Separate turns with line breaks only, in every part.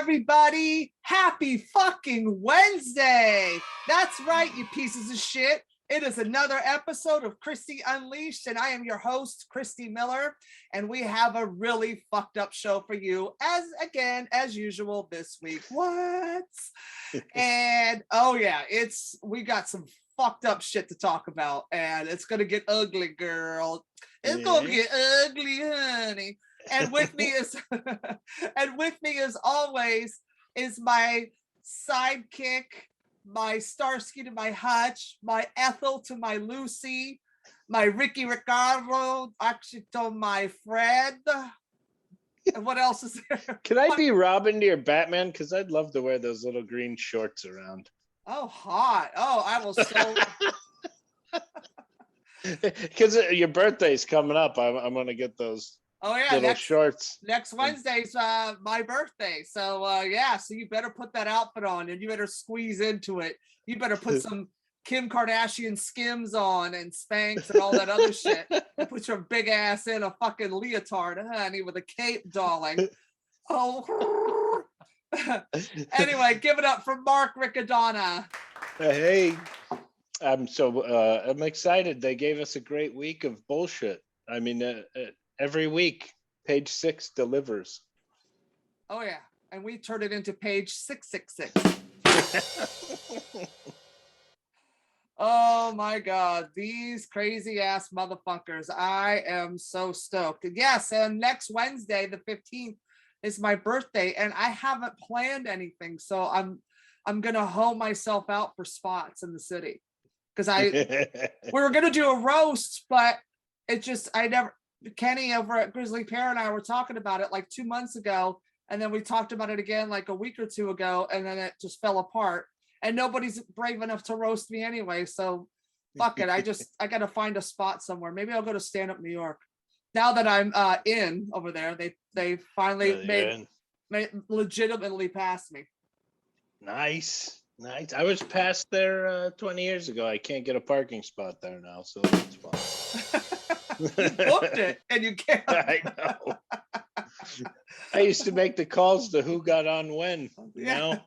everybody. Happy fucking Wednesday. That's right, you pieces of shit. It is another episode of Christy Unleashed, and I am your host, Christy Miller, and we have a really fucked up show for you, as usual this week. What? And oh yeah, we got some fucked up shit to talk about, and it's gonna get ugly, girl. It's gonna get ugly, honey. And with me is as always is my sidekick, my Starsky to my Hutch, my Ethel to my Lucy, my Riccadonna actually to my Fred. And what else is there?
Can I be Robin to your Batman? Because I'd love to wear those little green shorts around.
Oh, hot. Oh, I will so.
Because your birthday's coming up. I'm going to get those.
Oh yeah,
little shorts.
Next Wednesday's my birthday, so so you better put that outfit on, and you better squeeze into it. You better put some Kim Kardashian Skims on and Spanx and all that other shit. And put your big ass in a fucking leotard, honey, with a cape, darling. Oh. Anyway, give it up for Mark Riccadonna.
Hey, I'm excited. They gave us a great week of bullshit. I mean. Every week, page 6 delivers.
Oh, yeah. And we turned it into page 666. Oh, my God. These crazy ass motherfuckers. I am so stoked. Yes, and next Wednesday, the 15th, is my birthday, and I haven't planned anything. So I'm going to hoe myself out for spots in the city. Because we were going to do a roast, but Kenny over at Grizzly Pear and I were talking about it like 2 months ago, and then we talked about it again like a week or two ago, and then it just fell apart, and nobody's brave enough to roast me anyway, so fuck it. I gotta find a spot somewhere. Maybe I'll go to Stand Up New York now that I'm in over there. They finally made legitimately past me. Nice.
I was past there 20 years ago. I can't get a parking spot there now, so that's fine.
You booked it and you can't.
I know. I used to make the calls to who got on when. You know,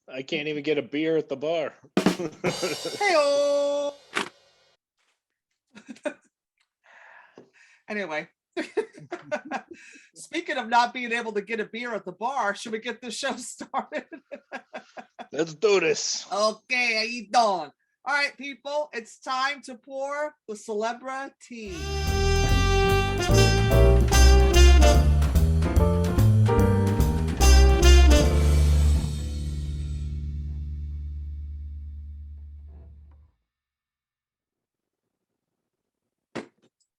I can't even get a beer at the bar.
Hey-o. Anyway, speaking of not being able to get a beer at the bar, should we get this show started?
Let's do this.
Okay, how you doing? All right, people, it's time to pour the celebrity.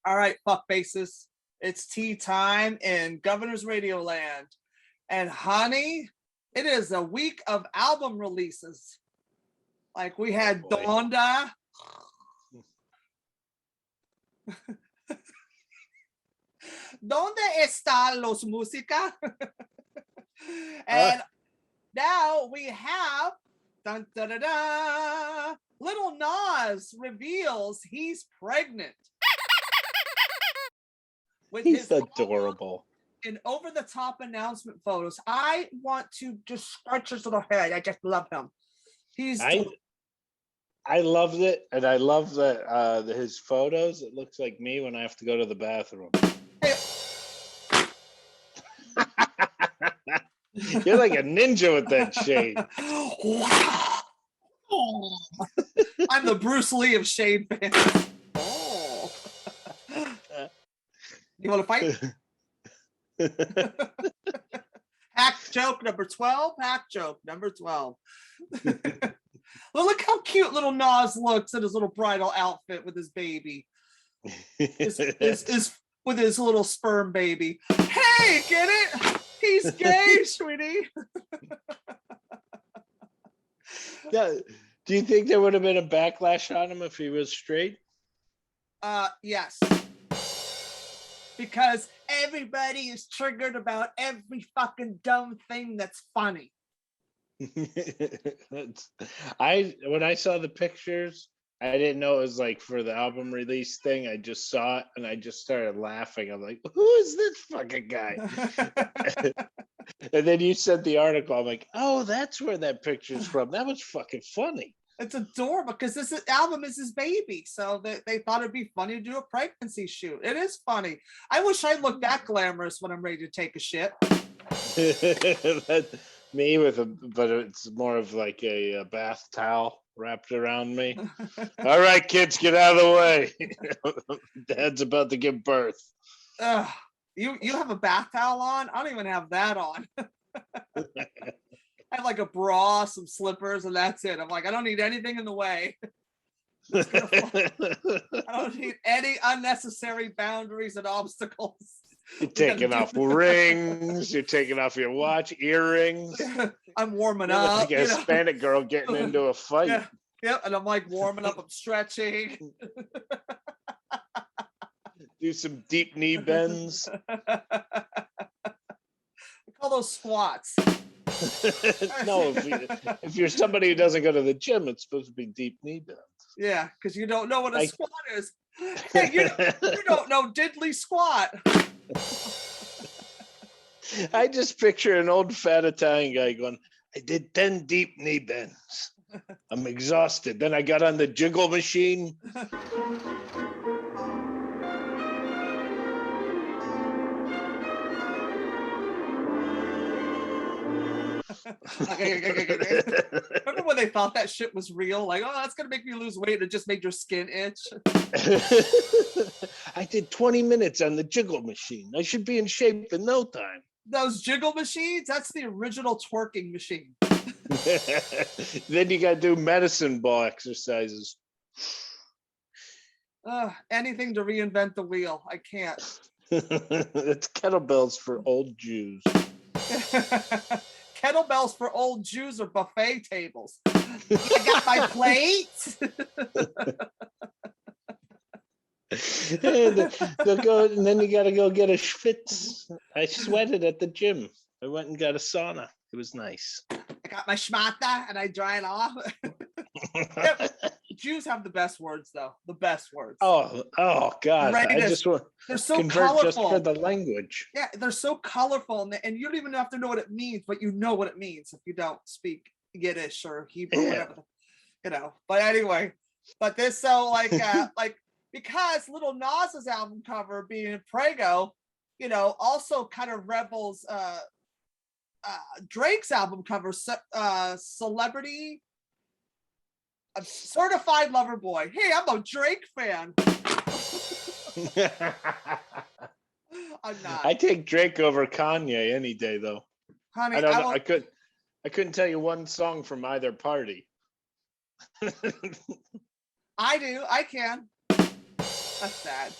All right, fuck faces. It's tea time in Governor's Radio Land. And honey, it is a week of album releases. Like we had Donda. ¿Dónde están los música? And now we have dun, da, da, da, Lil Nas reveals he's pregnant.
He's adorable.
In over-the-top announcement photos. I want to just scratch his little head. I just love him.
I loved it, and I love that his photos. It looks like me when I have to go to the bathroom. You're like a ninja with that shade.
I'm the Bruce Lee of shade fans. Oh. You want to fight? Hack joke number 12. Hack joke number 12. Well, look how cute little Nas looks in his little bridal outfit with his baby. With his little sperm baby. Hey, get it? He's gay, sweetie.
Yeah. Do you think there would have been a backlash on him if he was straight?
Yes. Because everybody is triggered about every fucking dumb thing that's funny.
When I saw the pictures I didn't know it was like for the album release thing. I just saw it and I just started laughing. I'm like, who is this fucking guy? And then you sent the article. I'm like, oh, that's where that picture's from. That was fucking funny.
It's adorable because album is his baby. So they thought it'd be funny to do a pregnancy shoot. It is funny. I wish I looked that glamorous when I'm ready to take a shit.
Me but it's more of like a bath towel wrapped around me. All right, kids, get out of the way. Dad's about to give birth.
You have a bath towel on? I don't even have that on. I have like a bra, some slippers, and that's it. I'm like, I don't need anything in the way. I don't need any unnecessary boundaries and obstacles.
You're taking off rings. You're taking off your watch, earrings.
I'm warming up.
Like a Hispanic girl getting into a fight.
Yeah, and I'm like warming up. I'm stretching.
Do some deep knee bends.
We call those squats.
No, if you're somebody who doesn't go to the gym, it's supposed to be deep knee bends.
Yeah, because you don't know what a squat is. Hey, you don't know diddly squat.
I just picture an old fat Italian guy going, I did 10 deep knee bends. I'm exhausted. Then I got on the jiggle machine.
Remember when they thought that shit was real? Like, oh, that's gonna make me lose weight. It just made your skin itch.
I did 20 minutes on the jiggle machine. I should be in shape in no time.
Those jiggle machines, that's the original twerking machine.
Then you gotta do medicine ball exercises.
Anything to reinvent the wheel. I can't.
It's kettlebells for old Jews.
Kettlebells for old Jews or buffet tables. I got my plate.
They'll go, and then you gotta go get a schwitz. I sweated at the gym. I went and got a sauna. It was nice.
I got my schmata and I dry it off. Yep. Jews have the best words, though. The best words.
Oh God! I just want
they're so
convert
colorful.
Just for the language.
Yeah, they're so colorful, and you don't even have to know what it means, but you know what it means if you don't speak Yiddish or Hebrew, whatever. But anyway, but this like because Little Nas's album cover being Prego, also kind of revels Drake's album cover, Celebrity. A certified lover boy. Hey, I'm a Drake fan. I'm not.
I take Drake over Kanye any day, though.
Honey,
I don't know. I couldn't tell you one song from either party.
I do. I can. That's sad.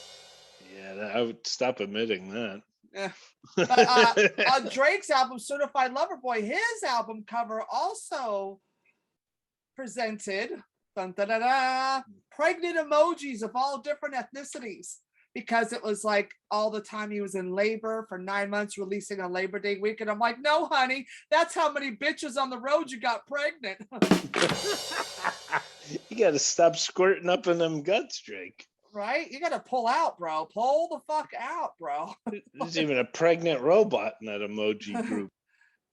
Yeah, I would stop admitting that.
Yeah. But, on Drake's album, Certified Lover Boy, his album cover also presented pregnant emojis of all different ethnicities, because it was like all the time he was in labor for 9 months, releasing on Labor Day weekend. I'm like, no, honey, that's how many bitches on the road you got pregnant.
You got to stop squirting up in them guts, Drake.
Right? You got to pull out, bro. Pull the fuck out, bro.
There's even a pregnant robot in that emoji group.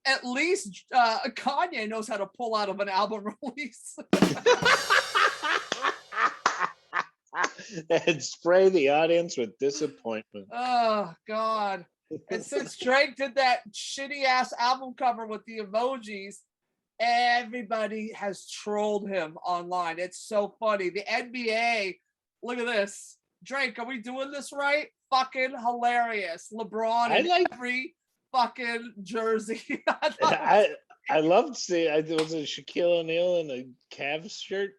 At least Kanye knows how to pull out of an album release.
And spray the audience with disappointment.
Oh, God. And since Drake did that shitty ass album cover with the emojis, everybody has trolled him online. It's so funny. The NBA, look at this. Drake, are we doing this right? Fucking hilarious. LeBron in every fucking jersey.
I loved seeing. Was it Shaquille O'Neal in a Cavs shirt?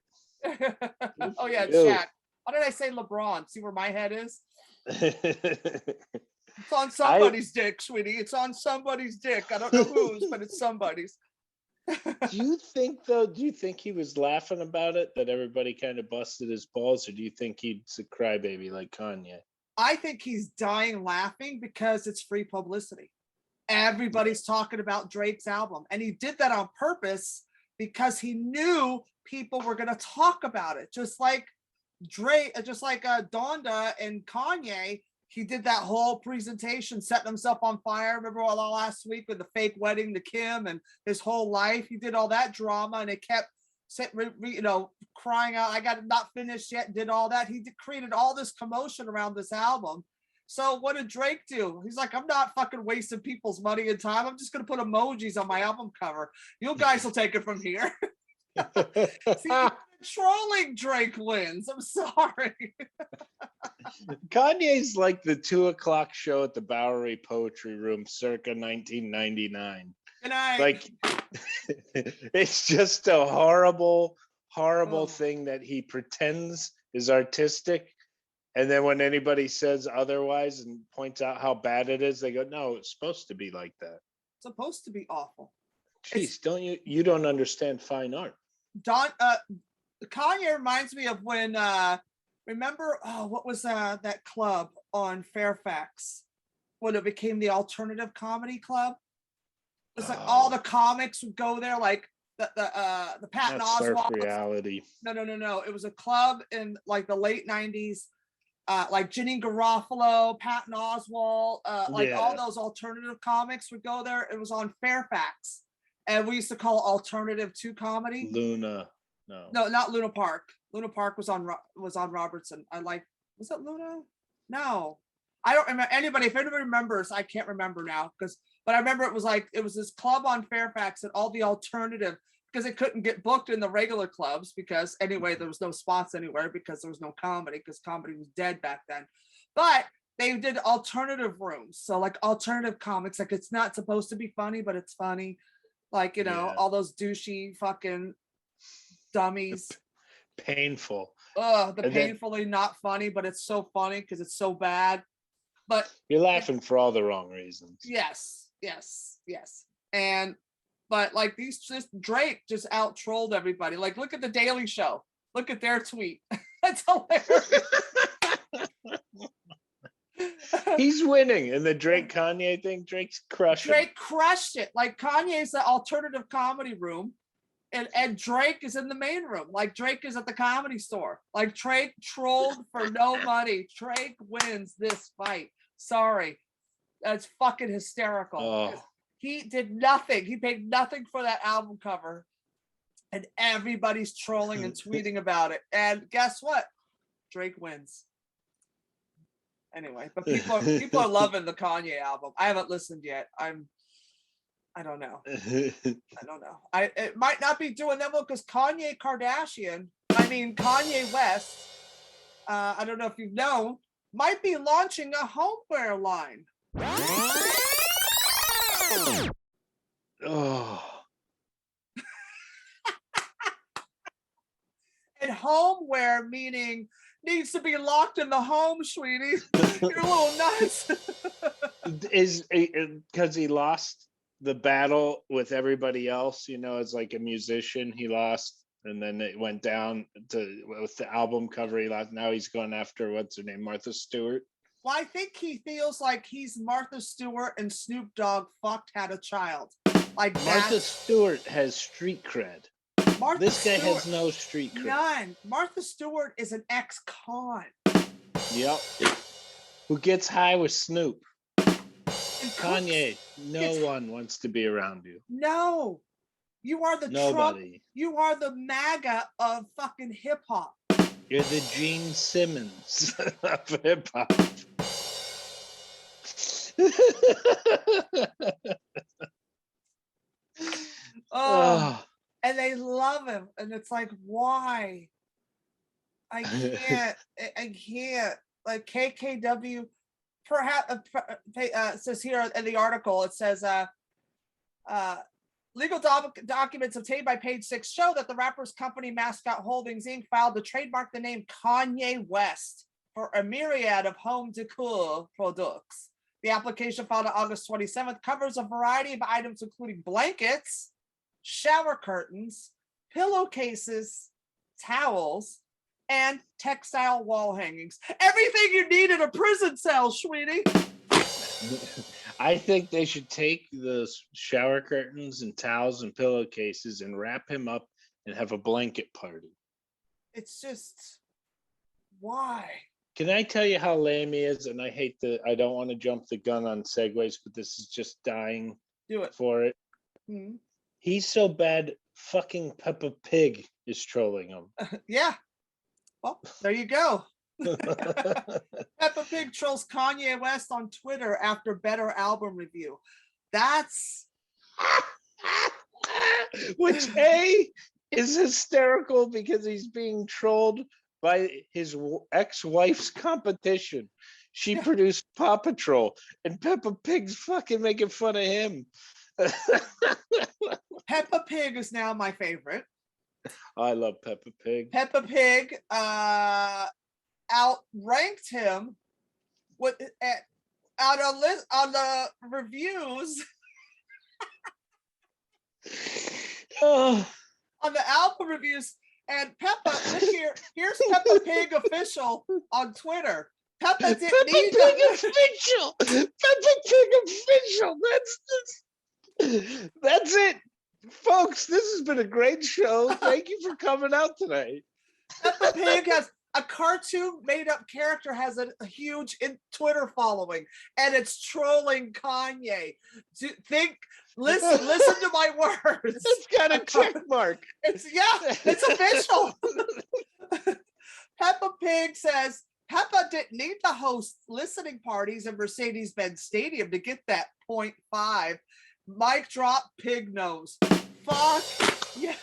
Oh yeah, Shaq. Why did I say LeBron? See where my head is? It's on somebody's dick, sweetie. It's on somebody's dick. I don't know whose, but it's somebody's.
Do you think he was laughing about it, that everybody kind of busted his balls, or do you think he's a crybaby like Kanye?
I think he's dying laughing because it's free publicity. Everybody's talking about Drake's album, and he did that on purpose because he knew people were going to talk about it, just like Drake, just like Donda and Kanye. He did that whole presentation, setting himself on fire. Remember all last week with the fake wedding to Kim and his whole life. He did all that drama, and it kept, crying out, "I got not finished yet." Did all that. He created all this commotion around this album. So what did Drake do? He's like, "I'm not fucking wasting people's money and time. I'm just gonna put emojis on my album cover. You guys will take it from here." See, trolling Drake wins. I'm sorry.
Kanye's like the 2:00 show at the Bowery Poetry Room circa 1999. Like, it's just a horrible thing that he pretends is artistic. And then when anybody says otherwise and points out how bad it is, they go, "No, it's supposed to be like that.
It's supposed to be awful."
Jeez, you don't understand fine art.
Kanye reminds me of when, remember, what was that club on Fairfax when it became the Alternative Comedy Club? It's like all the comics would go there, like the Patton Oswalt.
Surf Reality.
No. It was a club in like the late 90s. Like Ginny Garofalo, Patton Oswalt, all those alternative comics would go there. It was on Fairfax, and we used to call it Alternative 2 Comedy.
Luna,
no, not Luna Park. Luna Park was on Robertson. Was it Luna? No, I don't remember. If anybody remembers, I can't remember now but I remember it was this club on Fairfax and all the alternative, because it couldn't get booked in the regular clubs because anyway, there was no spots anywhere because there was no comedy, because comedy was dead back then. But they did alternative rooms. So like alternative comics, like it's not supposed to be funny, but it's funny. Like, all those douchey fucking dummies.
Painful.
Painfully not funny, but it's so funny because it's so bad. But
you're laughing for all the wrong reasons.
Yes. But like Drake just out trolled everybody. Like, look at the Daily Show. Look at their tweet. That's hilarious.
He's winning in the Drake Kanye thing. Drake's crushing.
Drake crushed it. Like, Kanye's the alternative comedy room, and Drake is in the main room. Like, Drake is at the Comedy Store. Like, Drake trolled for no money. Drake wins this fight. Sorry. That's fucking hysterical.
Oh.
He did nothing. He paid nothing for that album cover. And everybody's trolling and tweeting about it. And guess what? Drake wins. Anyway, but people are loving the Kanye album. I haven't listened yet. I don't know. It might not be doing that well because Kanye West, I don't know if you've known, might be launching a homeware line.
Oh.
And homeware meaning needs to be locked in the home, sweetie. You're a little nuts.
Is because he lost the battle with everybody else, as like a musician, he lost, and then it went down with the album cover. He lost. Now he's going after what's her name, Martha Stewart. Well,
I think he feels like he's Martha Stewart and Snoop Dogg had a child. Like
Martha Stewart has street cred. This guy has no street cred.
None. Martha Stewart is an ex-con.
Yep. Who gets high with Snoop. Kanye, no one wants to be around you.
No. You are the Trump. You are the MAGA of fucking hip hop.
You're the Gene Simmons of hip hop.
And they love him, and it's like, why? I can't. Like KKW, perhaps says here in the article, it says legal documents obtained by Page Six show that the rapper's company Mascot Holdings Inc. filed to trademark the name Kanye West for a myriad of home decor products. The application filed on August 27th covers a variety of items, including blankets, shower curtains, pillowcases, towels, and textile wall hangings. Everything you need in a prison cell, sweetie.
I think they should take those shower curtains and towels and pillowcases and wrap him up and have a blanket party.
It's just, why?
Can I tell you how lame he is? And I don't want to jump the gun on segues, but this is just dying for it.
Mm-hmm.
He's so bad, fucking Peppa Pig is trolling him.
Yeah. Well, there you go. Peppa Pig trolls Kanye West on Twitter after better album review. That's
which A is hysterical because he's being trolled by his ex-wife's competition. She produced Paw Patrol, and Peppa Pig's fucking making fun of him.
Peppa Pig is now my favorite.
I love Peppa Pig.
Peppa Pig outranked him with on the reviews.
Oh.
On the album reviews, and Peppa, look here. Here's Peppa Pig official on Twitter. Peppa Pig
official. Peppa Pig official. That's it, folks. This has been a great show. Thank you for coming out tonight. Peppa
Pig has a cartoon made-up character, has a huge Twitter following, and it's trolling Kanye. Listen to my words.
It's got a check mark.
It's official. Peppa Pig says Peppa didn't need to host listening parties in Mercedes-Benz Stadium to get that 0.5. Mic drop, pig nose. Fuck yes.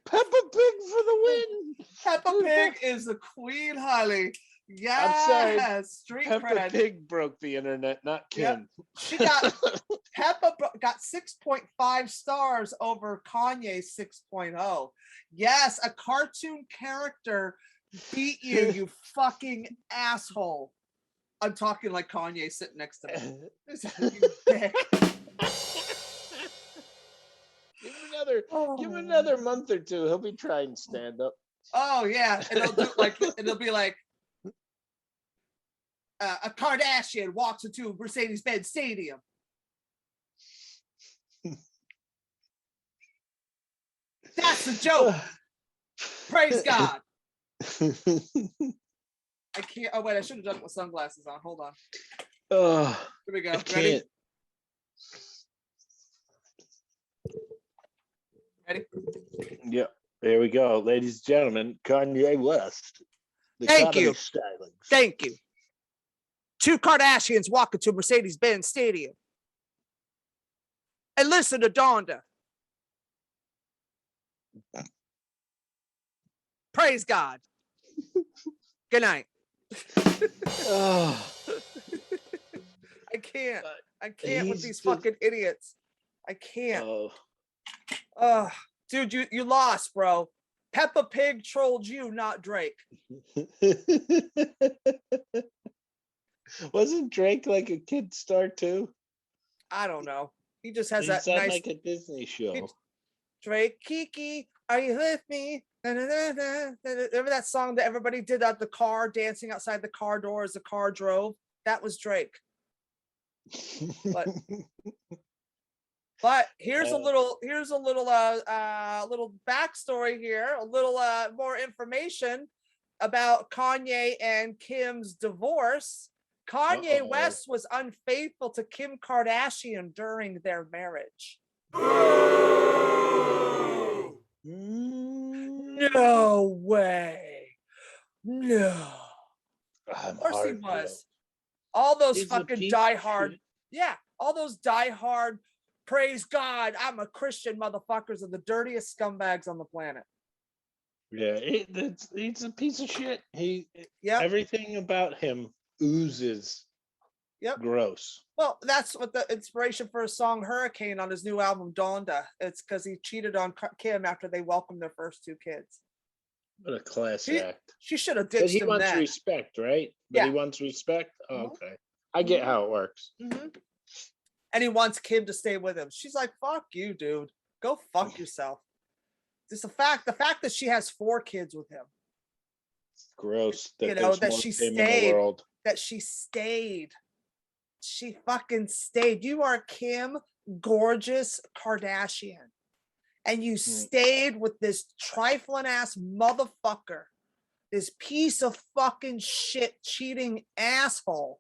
Peppa Pig for the win.
Peppa Pig is the queen, honey. Yes,
I'm sorry.
Street
Peppa
cred.
Pig broke the internet, not Kim.
Yep. She got got 6.5 stars over Kanye's 6.0. Yes, a cartoon character beat you, you fucking asshole. I'm talking like Kanye sitting next to me. You dick.
Give him another month or two. He'll be trying stand up.
Oh yeah, it'll be like a Kardashian walks into Mercedes-Benz Stadium. That's a joke. Praise God. I can't. Oh wait, I should have done it with sunglasses on. Hold on. Here we go. Ready? Ready?
Yep. There we go, ladies and gentlemen. Kanye West.
Thank you. Thank you. Two Kardashians walk into Mercedes-Benz Stadium and listen to Donda. Praise God. Good night. I can't with these fucking idiots. I can't. Dude, you lost, bro. Peppa Pig trolled you, not Drake.
Wasn't Drake like a kid star too?
I don't know. He just has that
nice,
like
a Disney show.
Drake, Kiki, are you with me? Remember that song that everybody did at the car, dancing outside the car door as the car drove? That was Drake. But here's a little backstory here, a little more information about Kanye and Kim's divorce. Kanye West was unfaithful to Kim Kardashian during their marriage. No way. No. Of course he was. All those fucking diehard, all those diehard, praise God, I'm a Christian motherfuckers are the dirtiest scumbags on the planet.
Yeah, he's a piece of shit. Everything about him oozes gross.
Well, that's what the inspiration for his song Hurricane on his new album Donda. It's because he cheated on Kim after they welcomed their first two kids.
What a class act.
She should have ditched him.
But he wants respect, right? He wants respect. Oh, okay, I get how it works.
And he wants Kim to stay with him. She's like, "Fuck you, dude. Go fuck yourself." It's the fact that she has 4 kids with him.
It's gross.
That she stayed. That she stayed. She fucking stayed. You are Kim, gorgeous Kardashian. and you stayed with this trifling ass motherfucker, this piece of fucking shit cheating asshole,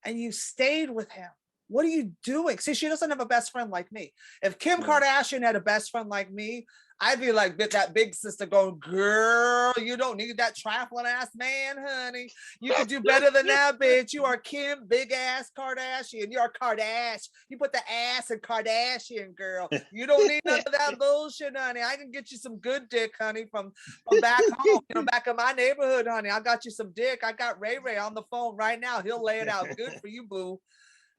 and you stayed with him. What are you doing? See, she doesn't have a best friend like me. If Kim Kardashian had a best friend like me, I'd be like that big sister going, girl, you don't need that trifling ass man, honey. You could do better than that, bitch. You are Kim, big ass Kardashian. You're Kardashian. You put the ass in Kardashian, girl. You don't need none of that bullshit, honey. I can get you some good dick, honey, from back home, back in my neighborhood, honey. I got you some dick. I got Ray Ray on the phone right now. He'll lay it out good for you, boo.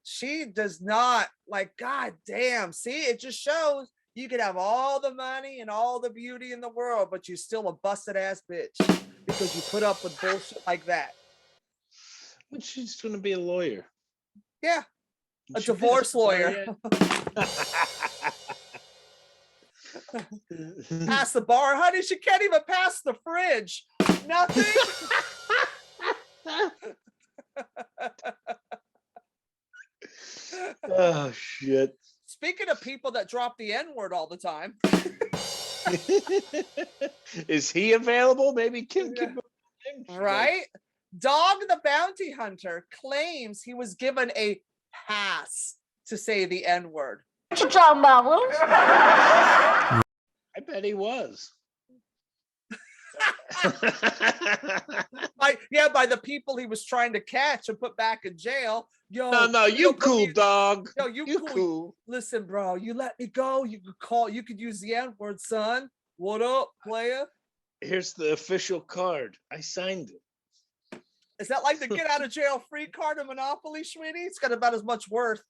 She does not, like, God damn. See, it just shows you could have all the money and all the beauty in the world, but you're still a busted ass bitch because you put up with bullshit like that.
But she's going to be a lawyer.
Yeah, a divorce lawyer. Pass the bar, honey. She can't even pass the fridge. Nothing.
Oh shit.
Speaking of people that drop the N-word all the time.
Is he available? Maybe Kim can.
Right? Dog the Bounty Hunter claims he was given a pass to say the N-word.
What you talking about, Willis?
I bet he was.
By the people he was trying to catch and put back in jail. Yo,
no, you cool, dog.
Yo, you cool. Listen, bro, you let me go. You could use the N-word, son. What up, player?
Here's the official card. I signed it.
Is that like the get out of jail free card in Monopoly, sweetie? It's got about as much worth.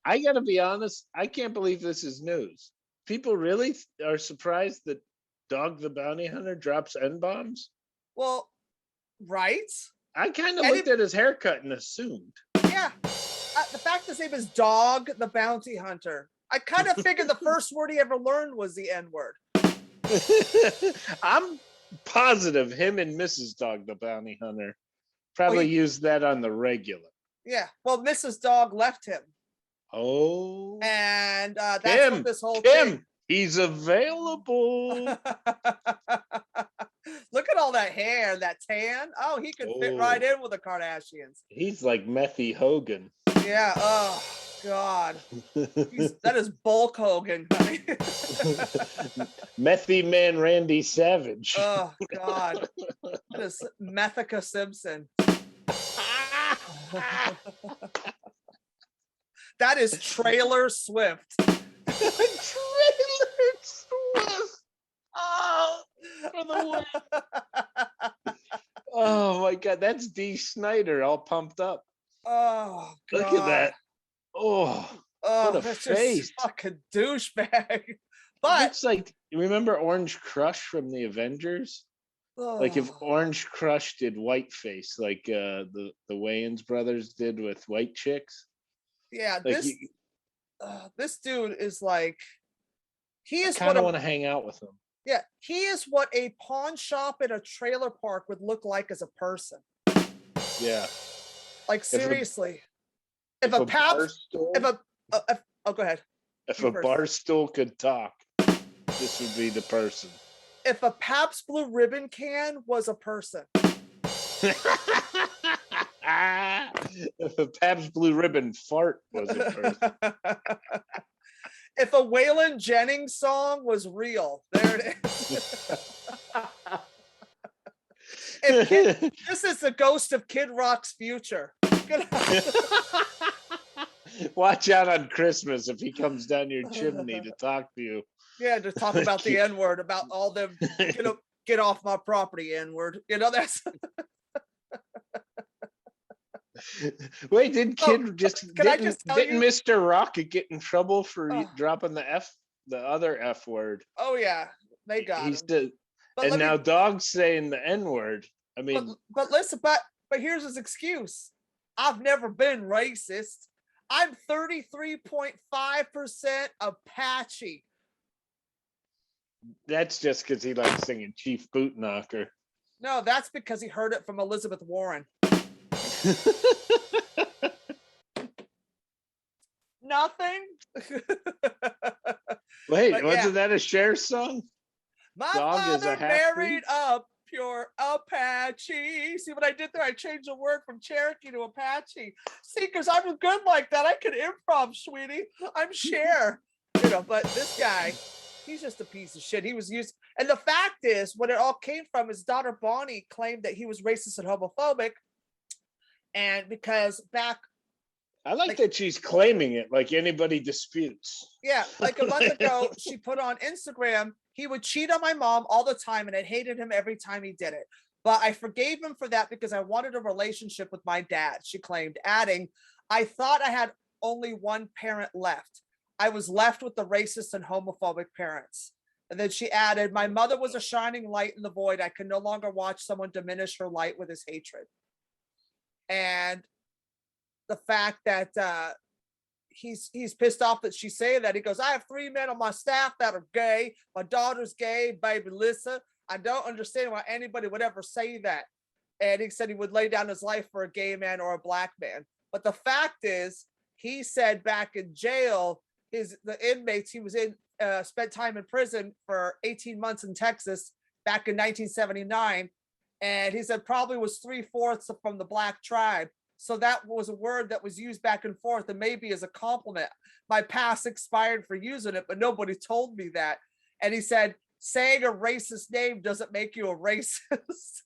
I gotta be honest, I can't believe this is news. People really are surprised that Dog the Bounty Hunter drops N-bombs?
Well, right?
I kind of looked at his haircut and assumed.
Yeah. The fact his name is Dog the Bounty Hunter. I kind of figured the first word he ever learned was the N-word.
I'm positive him and Mrs. Dog the Bounty Hunter probably used that on the regular.
Yeah. Well, Mrs. Dog left him.
Oh.
And that's what this whole thing.
He's available.
Look at all that hair, that tan. Oh, he could fit right in with the Kardashians.
He's like Methy Hogan.
Yeah. Oh, God. That is Bulk Hogan.
Methy Man Randy Savage.
Oh, God. That is Methica Simpson. That is Trailer Swift.
Trailer Swift. Oh, for the win. Oh my God, that's Dee Snider all pumped up.
Oh, God.
Look at that. Oh, what a face.
Just fucking douchebag. But
it's like, you remember Orange Crush from the Avengers? Like if Orange Crush did Whiteface, like the Wayans brothers did with White Chicks.
Yeah,
like
this dude is like, he is.
I kind of want to hang out with him.
Yeah, he is what a pawn shop at a trailer park would look like as a person.
Yeah.
Like seriously, if a go ahead.
If a bar stool could talk, this would be the person.
If a Pabst Blue Ribbon can was a person.
If a Pabst Blue Ribbon fart was a person.
If a Waylon Jennings song was real, there it is. This is the ghost of Kid Rock's future.
Watch out on Christmas if he comes down your chimney to talk to you.
Yeah, to talk about the N-word, about all them, get off my property, N-word. That's...
Wait, didn't Mr. Rocket get in trouble for dropping the other F word?
Oh yeah, they got him.
And now Dog's saying the N-word. I mean,
but listen, but here's his excuse. I've never been racist. I'm 33.5% Apache.
That's just because he likes singing Chief Bootknocker.
No, that's because he heard it from Elizabeth Warren. Nothing.
Wait, wasn't that a Cher song?
My father married a pure Apache. See what I did there? I changed the word from Cherokee to Apache. See, because I'm good like that. I can improv, sweetie. I'm Cher. But this guy, he's just a piece of shit. He was used. And the fact is, when it all came from, his daughter Bonnie claimed that he was racist and homophobic. And because back,
I like that she's claiming it like anybody disputes.
Yeah, like a month ago, she put on Instagram, he would cheat on my mom all the time and I hated him every time he did it. But I forgave him for that because I wanted a relationship with my dad, she claimed, adding, I thought I had only one parent left. I was left with the racist and homophobic parents. And then she added, my mother was a shining light in the void. I could no longer watch someone diminish her light with his hatred. And the fact that he's pissed off that she's saying that. He goes, I have 3 men on my staff that are gay. My daughter's gay, baby Lisa. I don't understand why anybody would ever say that. And he said he would lay down his life for a gay man or a black man. But the fact is, he said back in jail, the inmates he was in spent time in prison for 18 months in Texas back in 1979. And he said probably was 3/4 from the black tribe. So that was a word that was used back and forth, and maybe as a compliment. My pass expired for using it, but nobody told me that. And he said, saying a racist name doesn't make you a racist.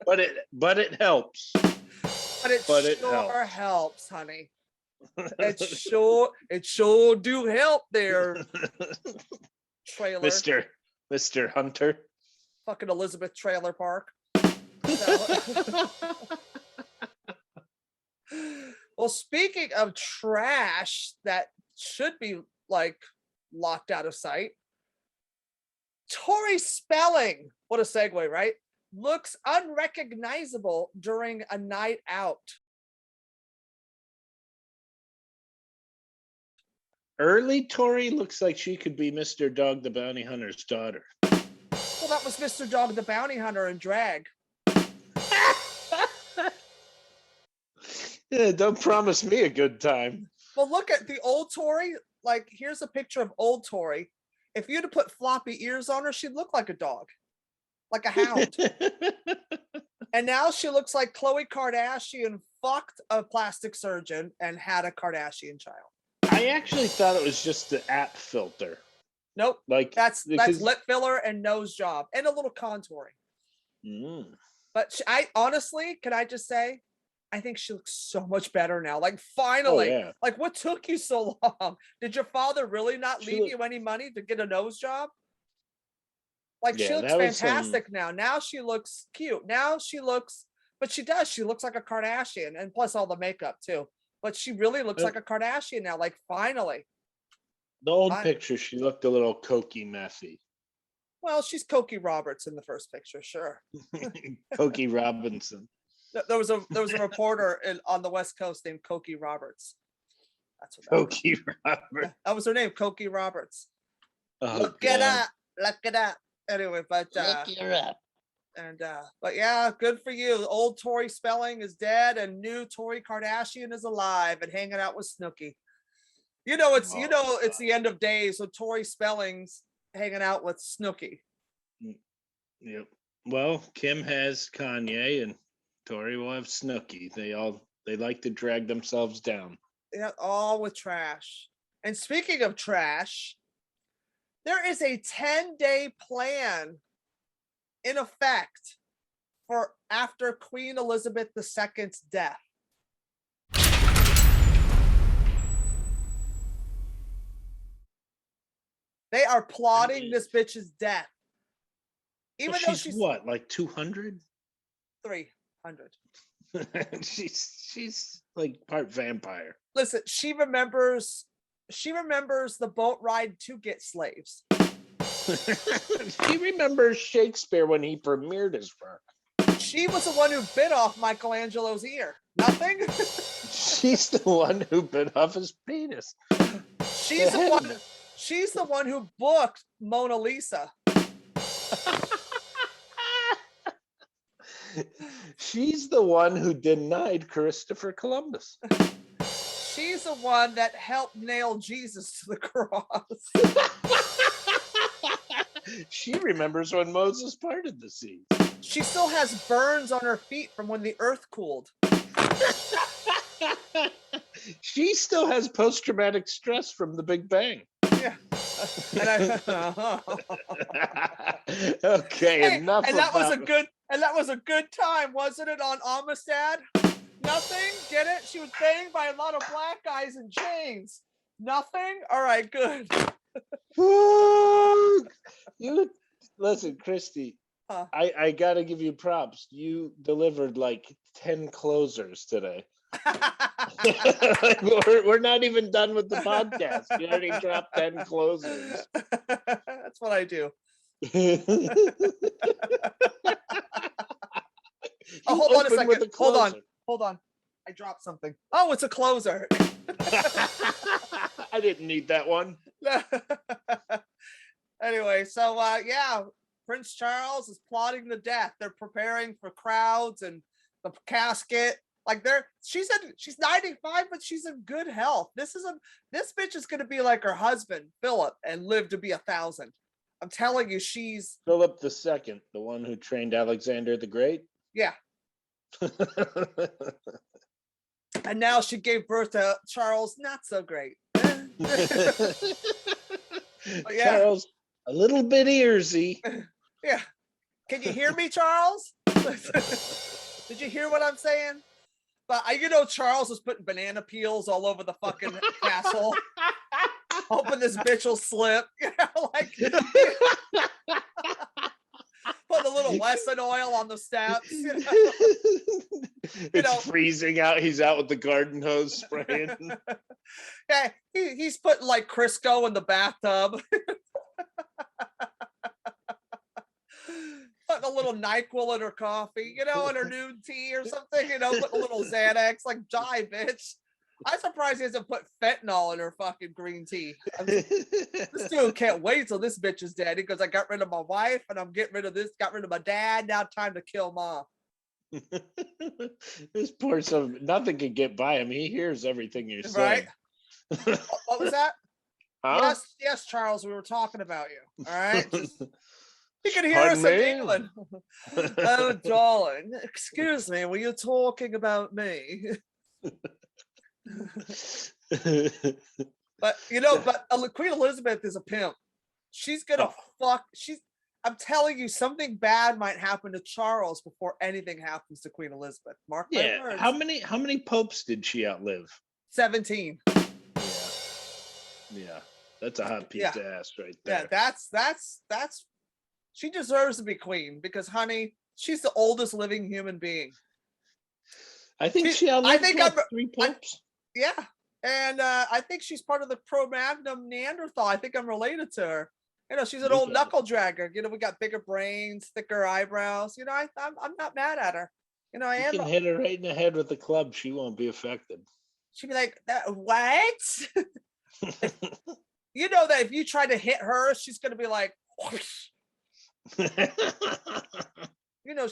but it helps.
But it sure helps, honey. It sure do help there. Trailer.
Mr. Hunter.
Fucking Elizabeth Trailer Park. Well, speaking of trash that should be like locked out of sight, Tori Spelling, what a segue, right? Looks unrecognizable during a night out.
Early Tori looks like she could be Mr. Dog the Bounty Hunter's daughter.
Well, that was Mr. Dog the Bounty Hunter in drag.
Yeah, don't promise me a good time.
Well, look at the old Tori. Like, here's a picture of old Tori. If you'd have put floppy ears on her, she'd look like a dog, like a hound. And now she looks like Khloe Kardashian fucked a plastic surgeon and had a Kardashian child.
I actually thought it was just the app filter.
Nope. Like that's lip filler and nose job and a little contouring. But I honestly, can I just say, I think she looks so much better now. Like finally, like what took you so long? Did your father really not leave you any money to get a nose job? Like she looks fantastic now. Now she looks cute. Now she looks, but she does. She looks like a Kardashian, and plus all the makeup too. But she really looks like a Kardashian now. Like finally.
The old picture, she looked a little cokey, messy.
Well, she's Cokie Roberts in the first picture, sure.
Cokie Robinson.
There was a reporter on the West Coast named Cokie Roberts. That's what
Cokie Roberts.
That was her name, Cokie Roberts.
Oh,
look it up. Anyway, but
look her up.
And but yeah, good for you. Old Tori Spelling is dead, and new Tori Kardashian is alive and hanging out with Snooki. It's the end of days, so Tori Spelling's hanging out with Snooki.
Yep. Well, Kim has Kanye, and Tori will have Snooki. They like to drag themselves down.
Yeah, all with trash. And speaking of trash, there is a 10-day plan in effect for after Queen Elizabeth II's death. They are plotting this bitch's death. Even though she's
what, like 200?
300.
she's like part vampire.
Listen, she remembers the boat ride to get slaves.
She remembers Shakespeare when he premiered his work.
She was the one who bit off Michelangelo's ear. Nothing?
She's the one who bit off his penis.
She's the one who booked Mona Lisa.
She's the one who denied Christopher Columbus.
She's the one that helped nail Jesus to the cross.
She remembers when Moses parted the sea.
She still has burns on her feet from when the earth cooled.
She still has post-traumatic stress from the Big Bang.
Yeah.
Okay,
hey,
enough.
And that was a good time, wasn't it? On Amistad, nothing. Get it? She was banged by a lot of black guys in chains. Nothing. All right, good.
You listen, Christy. I gotta give you props. You delivered like 10 closers today. we're not even done with the podcast. You already dropped 10 closers.
That's what I do. Oh, hold on a second. Hold on. I dropped something. Oh, it's a closer.
I didn't need that one.
Anyway, so yeah, Prince Charles is plotting the death. They're preparing for crowds and the casket. Like she's 95, but she's in good health. This bitch is gonna be like her husband, Philip, and live to be 1,000. I'm telling you, she's
Philip II, the one who trained Alexander the Great.
Yeah. And now she gave birth to Charles, not so great. Yeah.
Charles, a little bit earsy.
Yeah. Can you hear me, Charles? Did you hear what I'm saying? But Charles was putting banana peels all over the fucking castle, hoping this bitch will slip. Put a little Wesson oil on the steps.
It's freezing out. He's out with the garden hose spraying.
Yeah, he's putting like Crisco in the bathtub. Putting a little NyQuil in her coffee, in her noon tea or something, putting a little Xanax, like, die, bitch. I'm surprised he hasn't put fentanyl in her fucking green tea. This dude can't wait till this bitch is dead. He goes, I got rid of my wife and I'm getting rid of this, got rid of my dad. Now time to kill mom.
This poor son, nothing can get by him. He hears everything you're saying.
Right? What was that?
Huh?
Yes, Charles, we were talking about you. All right? You can hear us in England. Oh, darling, excuse me, were you talking about me? But Queen Elizabeth is a pimp. She's gonna I'm telling you, something bad might happen to Charles before anything happens to Queen Elizabeth. Mark my words.
How many popes did she outlive?
17.
Yeah. That's a hot piece of ass right there.
Yeah, that's she deserves to be queen because, honey, she's the oldest living human being.
I think she outlived 3 popes.
Yeah. And I think she's part of the Cro-Magnon Neanderthal. I think I'm related to her. She's an old knuckle dragger. We got bigger brains, thicker eyebrows. I'm not mad at her.
You can hit her right in the head with the club. She won't be affected.
She'd be like, what? That if you try to hit her, she's going to be like, whoosh.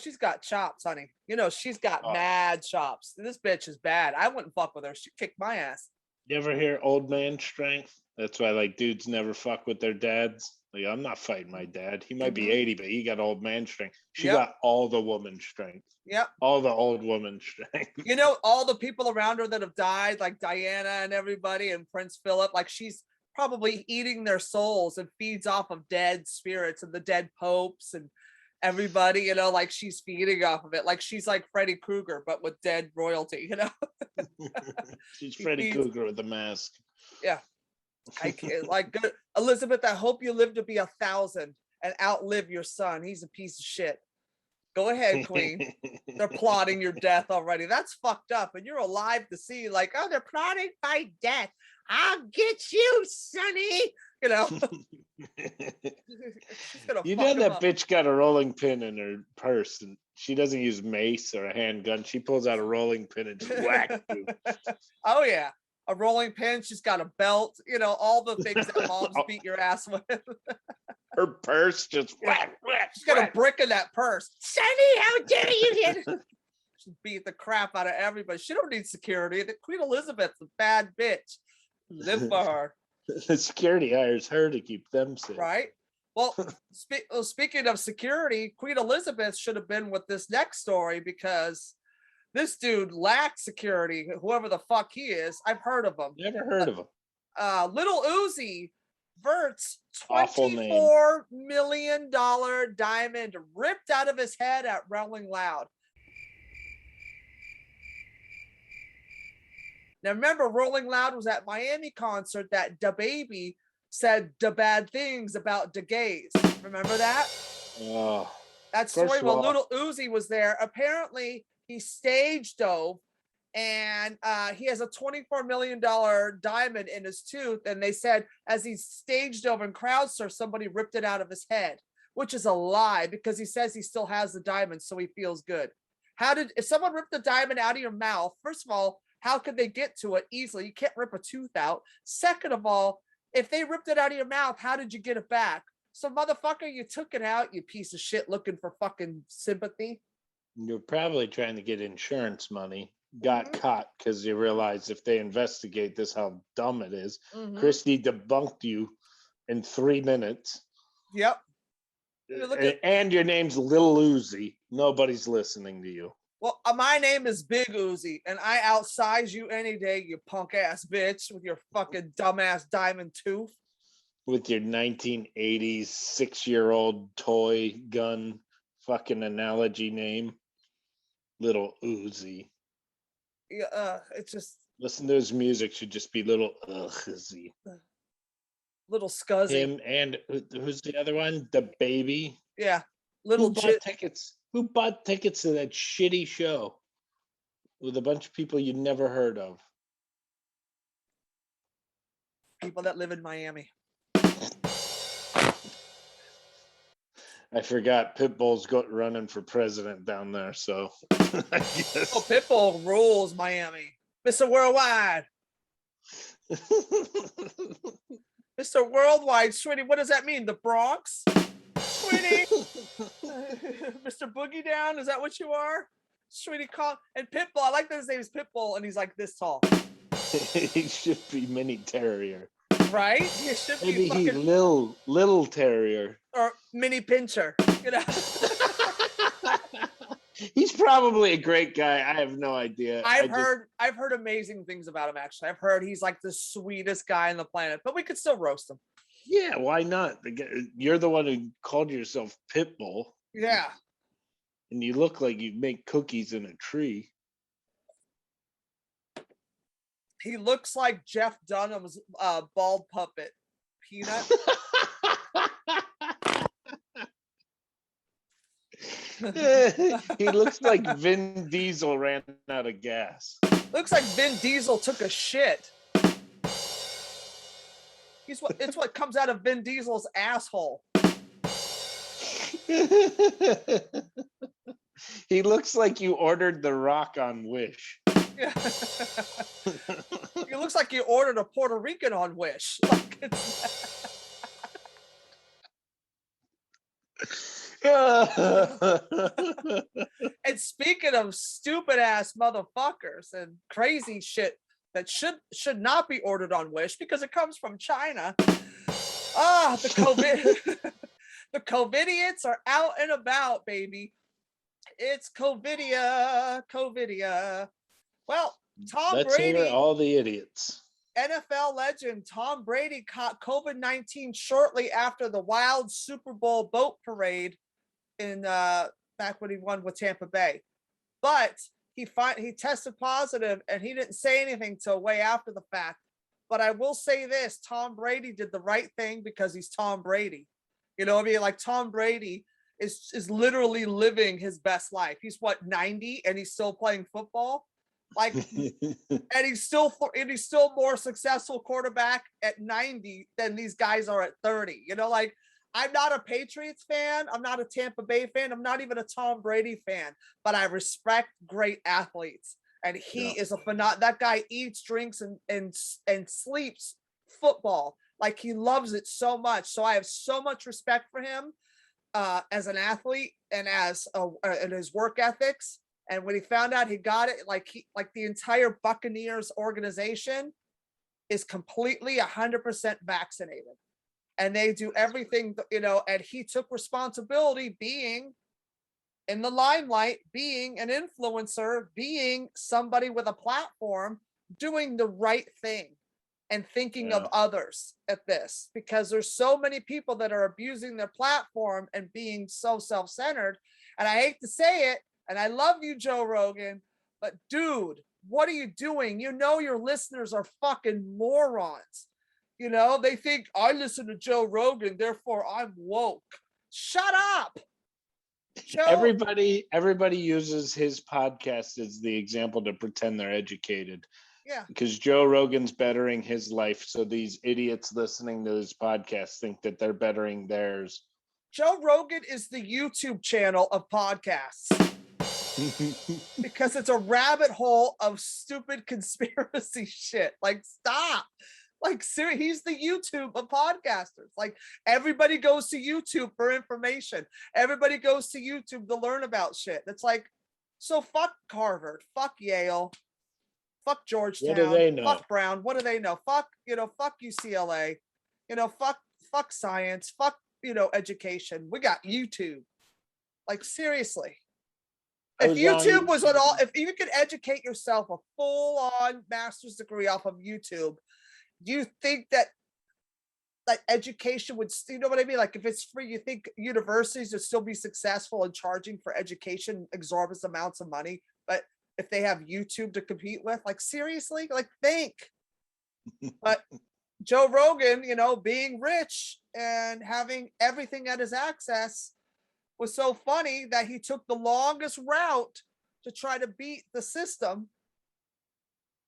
She's got chops, honey. She's got mad chops. This bitch is bad. I wouldn't fuck with her. She'd kick my ass.
You ever hear old man strength? That's why dudes never fuck with their dads. Like, I'm not fighting my dad. He might be 80, but he got old man strength. She got all the woman strength.
Yep.
All the old woman strength.
All the people around her that have died, like Diana and everybody and Prince Philip, like she's probably eating their souls and feeds off of dead spirits and the dead popes and everybody, like she's feeding off of it. Like she's like Freddy Krueger, but with dead royalty,
She's Freddy Krueger with a mask.
Yeah. Good Elizabeth, I hope you live to be 1,000 and outlive your son. He's a piece of shit. Go ahead, Queen. They're plotting your death already. That's fucked up. And you're alive to see, they're plotting my death. I'll get you, Sonny. You know
that bitch got a rolling pin in her purse, and she doesn't use mace or a handgun. She pulls out a rolling pin and just whack you.
Oh yeah, a rolling pin. She's got a belt. All the things that moms beat your ass with.
Her purse just whack, whack.
She's got a brick in that purse. Sonny, how dare you hit? She's beat the crap out of everybody. She don't need security. The Queen Elizabeth's a bad bitch. Live for her.
The security hires her to keep them safe.
Right? Well, speaking of security, Queen Elizabeth should have been with this next story because this dude lacked security, whoever the fuck he is. I've heard of him.
Never heard of him.
Lil Uzi Vert's
Awful name.
$24 million diamond ripped out of his head at Rolling Loud. Now remember, Rolling Loud was at Miami concert that DaBaby said the bad things about the gays. Remember that?
Oh.
That story. Well, Lil Uzi was there. Apparently, he stage dove, and he has a $24 million diamond in his tooth. And they said as he stage dove and crowd surfed, somebody ripped it out of his head, which is a lie because he says he still has the diamond, so he feels good. If someone ripped the diamond out of your mouth, first of all, how could they get to it easily? You can't rip a tooth out. Second of all, if they ripped it out of your mouth, how did you get it back? So motherfucker, you took it out, you piece of shit looking for fucking sympathy.
You're probably trying to get insurance money. Got caught because you realized if they investigate this, how dumb it is. Christy debunked you in 3 minutes.
Yep.
And your name's Lil Uzi. Nobody's listening to you.
Well, my name is Big Uzi, and I outsize you any day, you punk ass bitch, with your fucking dumbass diamond tooth.
With your 1980s 6-year-old toy gun fucking analogy name, Little Uzi.
Yeah, it's just.
Listen to his music, should just be Little Uzi.
Little Scuzzy.
Him and who's the other one? DaBaby.
Yeah, Little
tickets. Who bought tickets to that shitty show with a bunch of people you never heard of?
People that live in Miami.
I forgot Pitbull's running for president down there, so I guess.
Oh, Pitbull rules Miami. Mr. Worldwide. Mr. Worldwide, sweetie, what does that mean? The Bronx? Sweetie. Mr. Boogie Down, is that what you are? Sweetie, call. And Pitbull, I like that his name is Pitbull, and he's like this tall.
He should be Mini Terrier.
Right? He should be
maybe fucking... he's Little Terrier.
Or Mini Pincher, you know?
He's probably a great guy. I have no idea.
I've heard amazing things about him, actually. I've heard he's like the sweetest guy on the planet, but we could still roast him.
Yeah, why not? You're the one who called yourself Pitbull.
Yeah.
And you look like you make cookies in a tree.
He looks like Jeff Dunham's bald puppet, Peanut.
He looks like Vin Diesel ran out of gas.
Looks like Vin Diesel took a shit. It's what comes out of Vin Diesel's asshole.
He looks like you ordered The Rock on Wish.
Yeah. He looks like you ordered a Puerto Rican on Wish. Like And speaking of stupid ass motherfuckers and crazy shit that should not be ordered on Wish because it comes from China. The COVID the COVIDiots are out and about, baby. It's COVIDia. Well,
Let's hear all the idiots.
NFL legend Tom Brady caught COVID-19 shortly after the wild Super Bowl boat parade in back when he won with Tampa Bay. But he tested positive and he didn't say anything till way after the fact. But I will say this, Tom Brady did the right thing because he's Tom Brady. You know what I mean? Like Tom Brady is literally living his best life. He's what, 90 and he's still playing football? Like, and he's still more successful quarterback at 90 than these guys are at 30. You know, like I'm not a Patriots fan. I'm not a Tampa Bay fan. I'm not even a Tom Brady fan, but I respect great athletes. And he is a phenomenal. That guy eats, drinks, and sleeps football. Like he loves it so much. So I have so much respect for him as an athlete and as and his work ethics. And when he found out he got it, like the entire Buccaneers organization is completely 100% vaccinated. And they do everything, and he took responsibility being in the limelight, being an influencer, being somebody with a platform, doing the right thing and thinking of others at this, because there's so many people that are abusing their platform and being so self-centered. And I hate to say it, and I love you, Joe Rogan, but dude, what are you doing? Your listeners are fucking morons. They think I listen to Joe Rogan, therefore I'm woke. Shut up. Joe.
Everybody uses his podcast as the example to pretend they're educated.
Yeah.
Because Joe Rogan's bettering his life, so these idiots listening to his podcast think that they're bettering theirs.
Joe Rogan is the YouTube channel of podcasts. Because it's a rabbit hole of stupid conspiracy shit. Like, stop. Like, seriously, he's the YouTube of podcasters. Like, everybody goes to YouTube for information. Everybody goes to YouTube to learn about shit. It's like, so fuck Harvard, fuck Yale, fuck Georgetown,
what do they know?
Fuck Brown. What do they know? Fuck UCLA, fuck science, fuck, education. We got YouTube. Like, seriously. If YouTube was at all, if you could educate yourself a full-on master's degree off of YouTube, do you think that education would, what I mean? Like, if it's free, you think universities would still be successful in charging for education exorbitant amounts of money? But if they have YouTube to compete with, like, seriously, like, think. But Joe Rogan, being rich and having everything at his access was so funny that he took the longest route to try to beat the system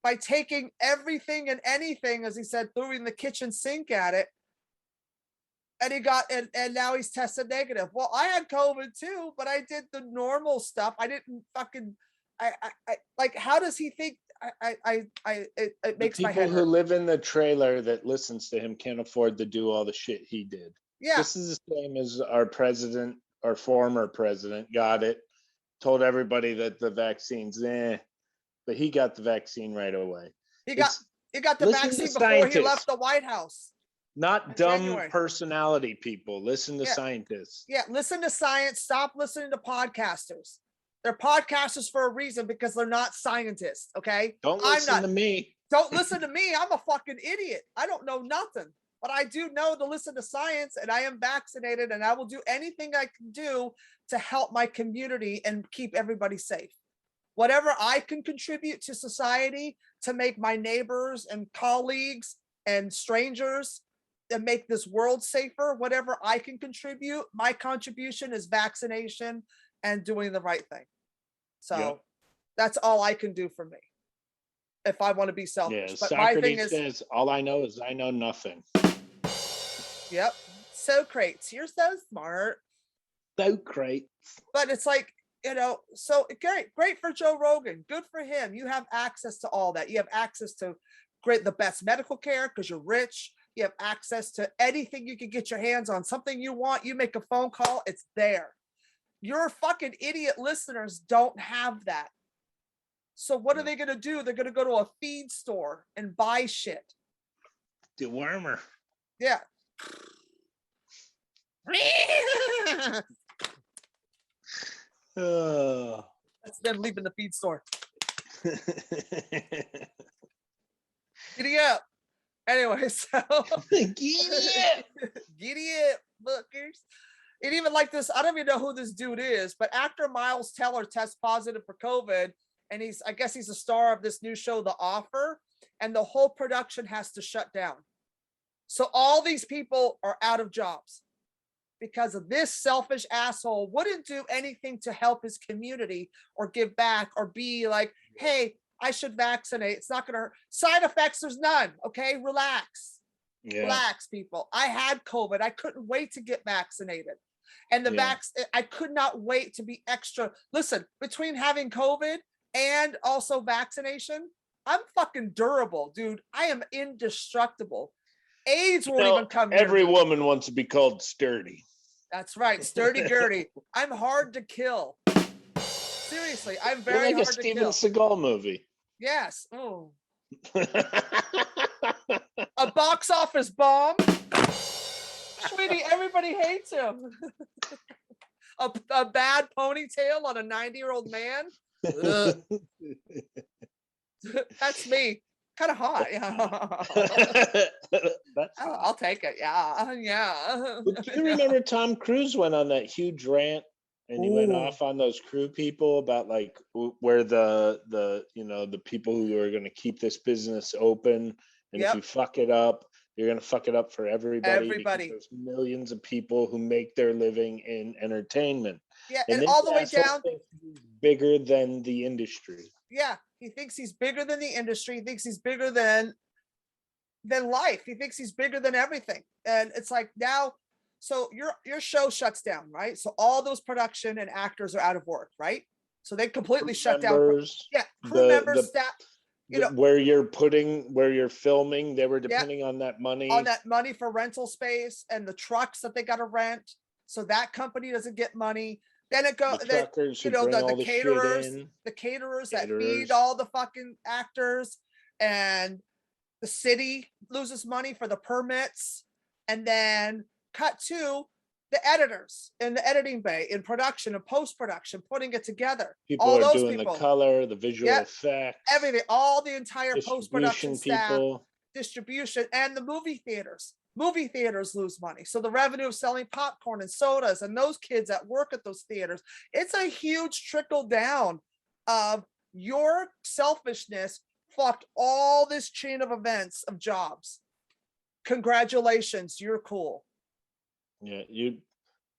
by taking everything and anything, as he said, throwing the kitchen sink at it. And he got, and now he's tested negative. Well, I had COVID too, but I did the normal stuff. I didn't fucking, I like, how does he think it makes my head hurt.
People who live in the trailer that listens to him can't afford to do all the shit he did.
Yeah.
This is the same as our president, our former president, got it, told everybody that the vaccine's but he got the vaccine right away.
He got the vaccine before he left the White House.
Not dumb personality people. Listen to scientists.
Yeah, listen to science. Stop listening to podcasters. They're podcasters for a reason, because they're not scientists, okay?
Don't listen to me.
Don't listen to me. I'm a fucking idiot. I don't know nothing. But I do know to listen to science, and I am vaccinated, and I will do anything I can do to help my community and keep everybody safe. Whatever I can contribute to society to make my neighbors and colleagues and strangers and make this world safer, whatever I can contribute, my contribution is vaccination and doing the right thing. So that's all I can do for me if I want to be selfish.
Yeah,
but
Socrates
my thing is,
says, all I know is I know nothing.
Yep. Socrates, you're so smart.
Socrates.
But it's like, so great for Joe Rogan. Good for him. You have access to all that. You have access to the best medical care because you're rich. You have access to anything you can get your hands on. Something you want, you make a phone call, it's there. Your fucking idiot listeners don't have that. So what are they going to do? They're going to go to a feed store and buy shit.
Dewormer.
Yeah. That's them leaving the feed store. Giddy up. Anyway, so giddy up, bookers. And even like this, I don't even know who this dude is, but actor Miles Teller tests positive for COVID, and I guess he's a star of this new show, The Offer, and the whole production has to shut down. So all these people are out of jobs because of this selfish asshole wouldn't do anything to help his community or give back or be like, hey, I should vaccinate. It's not going to hurt. Side effects, there's none. Okay, relax. Yeah. Relax, people. I had COVID. I couldn't wait to get vaccinated. And I could not wait to be extra. Listen, between having COVID and also vaccination, I'm fucking durable, dude. I am indestructible. AIDS won't even come near
every
me.
Woman wants to be called sturdy.
That's right. Sturdy Gertie. I'm hard to kill. Seriously, I'm
You're
very
like a
hard to
Steven
kill.
Seagal movie.
Yes. Oh. A box office bomb. Sweetie, everybody hates him. A bad ponytail on a 90-year-old man. That's me. Kind of hot. Yeah. I'll take it. Yeah. Yeah.
Do you remember Tom Cruise went on that huge rant and he went off on those crew people about like where the the people who are going to keep this business open, and if you fuck it up, you're going to fuck it up for everybody. Because there's millions of people who make their living in entertainment.
Yeah, and all the way down.
Bigger than the industry.
Yeah, he thinks he's bigger than the industry. He thinks he's bigger than life. He thinks he's bigger than everything. And it's like now, so your show shuts down, right? So all those production and actors are out of work, right? So they completely shut down. Yeah, crew members, staff.
Where you're filming, they were depending on that money
for rental space and the trucks that they got to rent. So that company doesn't get money. Then it goes, the caterers that feed all the fucking actors, and the city loses money for the permits. And then cut to the editors in the editing bay, in production and post-production, putting it together.
People all are those doing people, the color, the visual effects,
everything, all the entire post-production staff, distribution, and the movie theaters. Movie theaters lose money. So the revenue of selling popcorn and sodas and those kids that work at those theaters, it's a huge trickle down of your selfishness fucked all this chain of events of jobs. Congratulations, you're cool.
Yeah,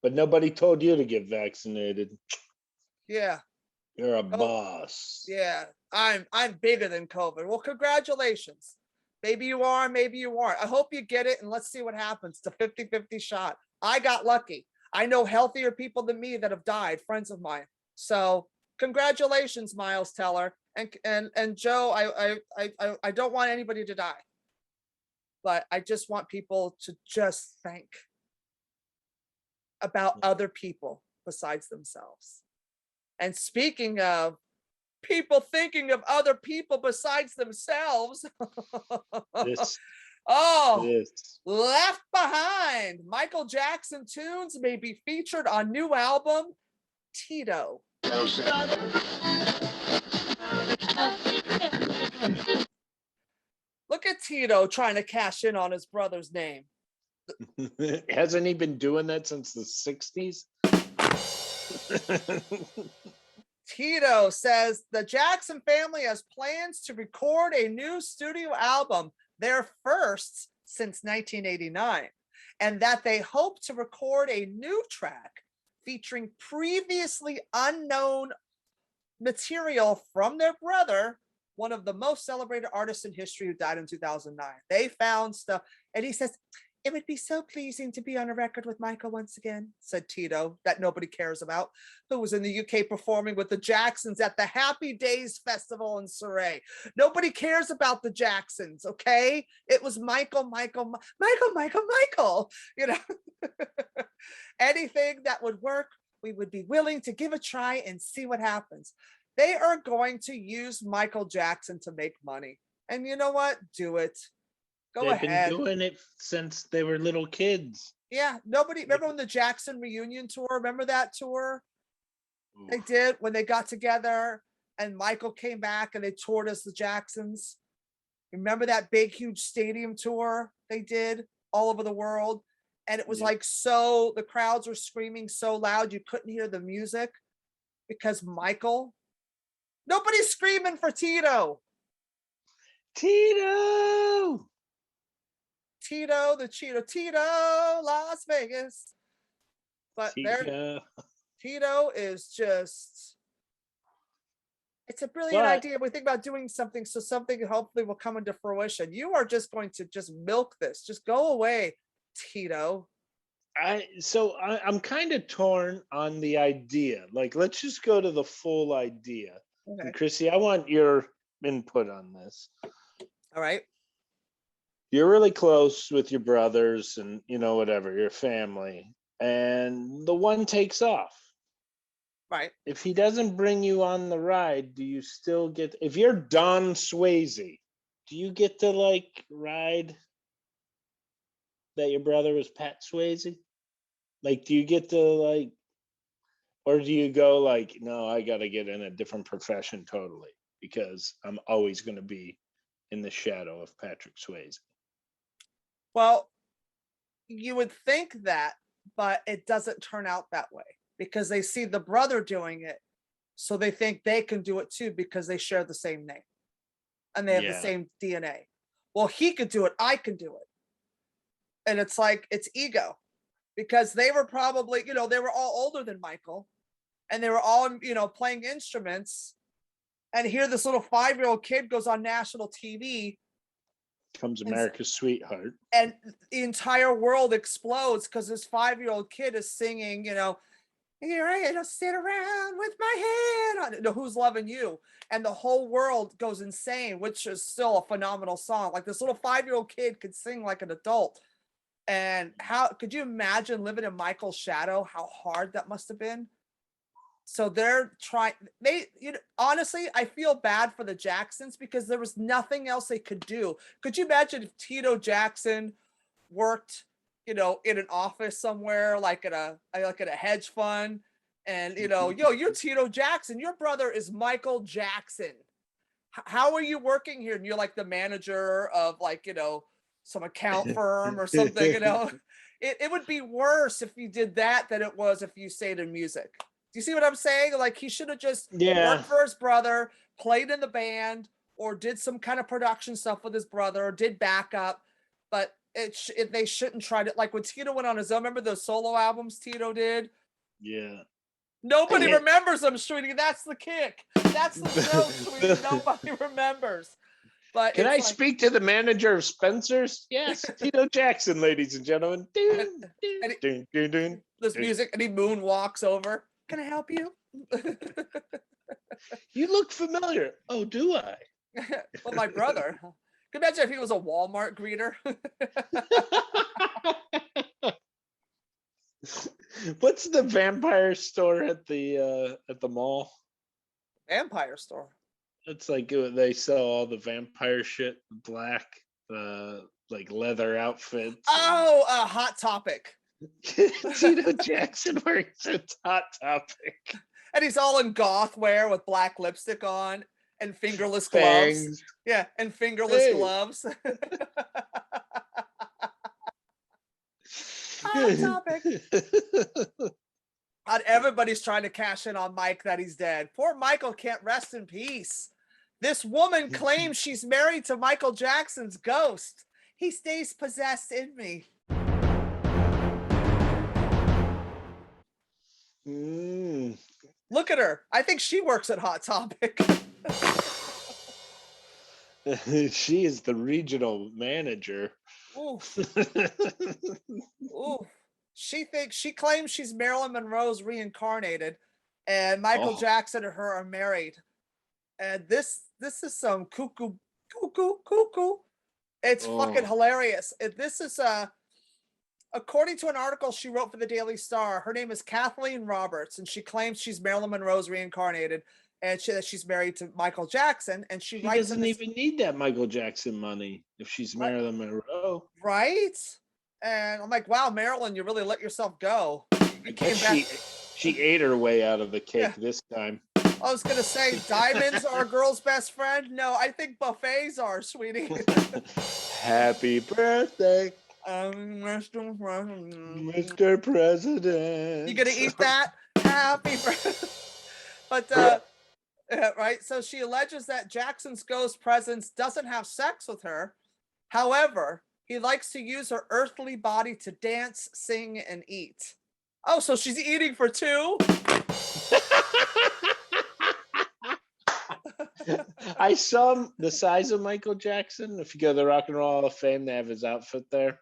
but nobody told you to get vaccinated.
Yeah.
You're a boss.
Yeah, I'm bigger than COVID. Well, congratulations. Maybe you are, maybe you aren't. I hope you get it, and let's see what happens. It's a 50-50 shot. I got lucky. I know healthier people than me that have died, friends of mine. So congratulations, Miles Teller. And Joe, I don't want anybody to die. But I just want people to just think about other people besides themselves. And speaking of people thinking of other people besides themselves. Left Behind. Michael Jackson tunes may be featured on new album, Tito. Look at Tito trying to cash in on his brother's name.
Hasn't he been doing that since the 60s?
Tito says the Jackson family has plans to record a new studio album, their first since 1989, and that they hope to record a new track featuring previously unknown material from their brother, one of the most celebrated artists in history who died in 2009. They found stuff, and he says, "It would be so pleasing to be on a record with Michael once again," said Tito, that nobody cares about, who was in the UK performing with the Jacksons at the Happy Days Festival in Surrey. Nobody cares about the Jacksons, okay? It was Michael. You know, anything that would work, we would be willing to give a try and see what happens. They are going to use Michael Jackson to make money. And you know what? Do it. Go ahead.
They've been doing it since they were little kids.
Yeah, nobody remember when the Jackson reunion tour? Remember that tour? Oof. They did when they got together and Michael came back and they toured as the Jacksons. Remember that big, huge stadium tour they did all over the world? And it was like so, the crowds were screaming so loud you couldn't hear the music because Michael. Nobody's screaming for Tito.
Tito,
Las Vegas. But Tito is just, it's a brilliant idea. We think about doing something, so something hopefully will come into fruition. You are just going to just milk this. Just go away, Tito.
I'm kind of torn on the idea. Like, let's just go to the full idea. Okay. And Chrissy, I want your input on this.
All right.
You're really close with your brothers and, whatever, your family. And the one takes off.
Right.
If he doesn't bring you on the ride, do you still get, if you're Don Swayze, do you get to like ride that your brother was Pat Swayze? Like, do you get to like, or do you go like, no, I got to get in a different profession totally because I'm always going to be in the shadow of Patrick Swayze?
Well, you would think that, but it doesn't turn out that way because they see the brother doing it. So they think they can do it too because they share the same name and they have the
Yeah.
same DNA. Well, he could do it. I can do it. And it's like, it's ego because they were probably, they were all older than Michael and they were all, playing instruments. And here this little 5-year-old kid goes on national TV.
Comes America's sweetheart.
And the entire world explodes because this 5-year-old kid is singing, here I just sit around with my head on Who's Loving You. And the whole world goes insane, which is still a phenomenal song. Like this little 5-year-old kid could sing like an adult. And how could you imagine living in Michael's shadow? How hard that must have been. So they're trying, honestly, I feel bad for the Jacksons because there was nothing else they could do. Could you imagine if Tito Jackson worked, in an office somewhere, like at a hedge fund, and you're Tito Jackson, your brother is Michael Jackson. How are you working here? And you're like the manager of like, some account firm or something, it would be worse if you did that than it was if you stayed in music. Do you see what I'm saying? Like he should have just worked for his brother, played in the band, or did some kind of production stuff with his brother, or did backup. But they shouldn't try to, like when Tito went on his own. Remember those solo albums Tito did?
Yeah.
Nobody remembers them, sweetie. That's the kick. That's the joke, sweetie. Nobody remembers. But
can I speak to the manager of Spencer's? Yes, Tito Jackson, ladies and gentlemen.
This music, and he moonwalks over. Can I help you?
You look familiar. Oh, do I?
Well, my brother. Can you imagine if he was a Walmart greeter?
What's the vampire store at the mall?
Vampire store.
It's like they sell all the vampire shit, black, like leather outfits.
Oh, Hot Topic.
Tito Jackson wearing a Hot Topic,
and he's all in goth wear with black lipstick on and fingerless
Fangs.
gloves. Yeah, and fingerless gloves. Hot Topic. Everybody's trying to cash in on Mike that he's dead. Poor Michael can't rest in peace. This woman claims she's married to Michael Jackson's ghost. He stays possessed in me. Look at her. I think she works at Hot Topic.
She is the regional manager.
Ooh. Ooh. She claims she's Marilyn Monroe's reincarnated, and Michael Jackson and her are married. And this is some cuckoo. It's fucking hilarious. This is according to an article she wrote for the Daily Star. Her name is Katherine Roberts, and she claims she's Marilyn Monroe's reincarnated, and she's married to Michael Jackson. And she
doesn't even need that Michael Jackson money if she's Marilyn Monroe,
right? And I'm like, wow, Marilyn, you really let yourself go.
I guess she ate her way out of the cake this time.
I was gonna say diamonds are a girl's best friend. No, I think buffets are, sweetie.
Happy birthday,
Mr.
President.
You gonna eat that? Happy birthday. But right. So she alleges that Jackson's ghost presence doesn't have sex with her. However, he likes to use her earthly body to dance, sing, and eat. Oh, so she's eating for two?
I saw the size of Michael Jackson. If you go to the Rock and Roll Hall of Fame, they have his outfit there.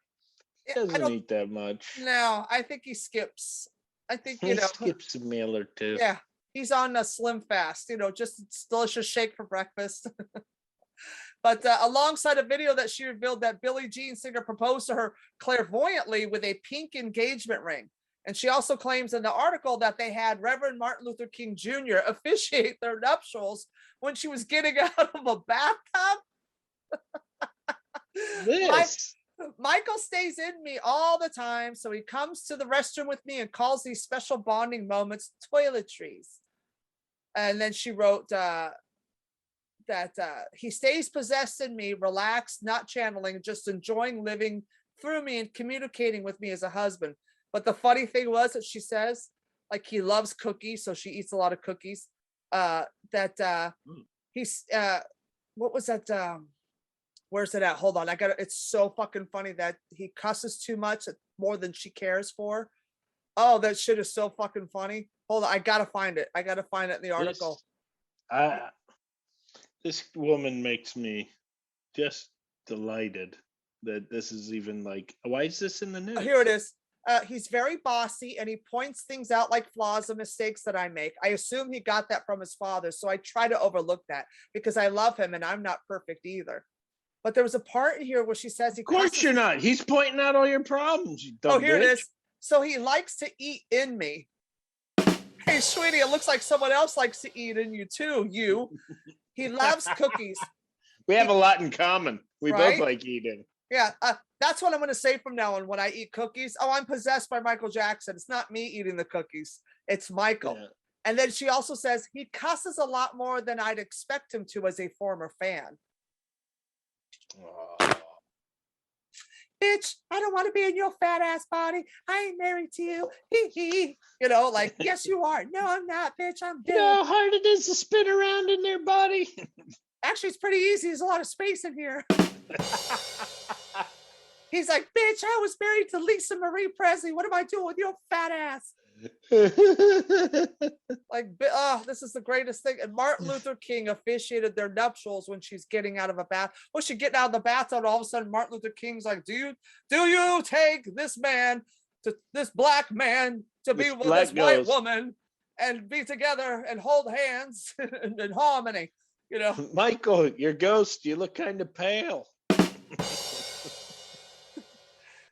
He doesn't eat that much.
No, I think he skips. I think,
he skips a meal or two.
Yeah, he's on a slim fast, just delicious shake for breakfast. But alongside a video that she revealed that Billie Jean singer proposed to her clairvoyantly with a pink engagement ring. And she also claims in the article that they had Reverend Martin Luther King Jr. officiate their nuptials when she was getting out of a bathtub. Michael stays in me all the time, so he comes to the restroom with me and calls these special bonding moments toiletries. And then she wrote that he stays possessed in me, relaxed, not channeling, just enjoying living through me and communicating with me as a husband. But the funny thing was that she says, like, he loves cookies, so she eats a lot of cookies. He's what was that? Where's it at? Hold on, it's so fucking funny that he cusses too much, more than she cares for. Oh, that shit is so fucking funny. Hold on, I gotta find it. In the article.
This woman makes me just delighted that this is even like, why is this in the news?
Here it is. He's very bossy and he points things out like flaws and mistakes that I make. I assume he got that from his father, so I try to overlook that because I love him and I'm not perfect either. But there was a part in here where she says,
of course you're not. He's pointing out all your problems, you dumb
here
bitch.
It is. So he likes to eat in me. Hey, sweetie, it looks like someone else likes to eat in you too, you. He loves cookies.
We have a lot in common. We both like eating.
Yeah, that's what I'm going to say from now on when I eat cookies. Oh, I'm possessed by Michael Jackson. It's not me eating the cookies. It's Michael. Yeah. And then she also says he cusses a lot more than I'd expect him to as a former fan. Oh. Bitch, I don't want to be in your fat ass body. I ain't married to you. You know, like, yes, you are. No, I'm not, bitch. I'm dead.
You know how hard it is to spin around in their body?
Actually, it's pretty easy. There's a lot of space in here. He's like, bitch, I was married to Lisa Marie Presley. What am I doing with your fat ass? Like, oh, this is the greatest thing. And Martin Luther King officiated their nuptials when she's getting out of a bath. Well, she's getting out of the bathtub, and all of a sudden Martin Luther King's like, do you take this black man to be with this white woman and be together and hold hands in harmony? You know,
Michael, your ghost, you look kind of pale.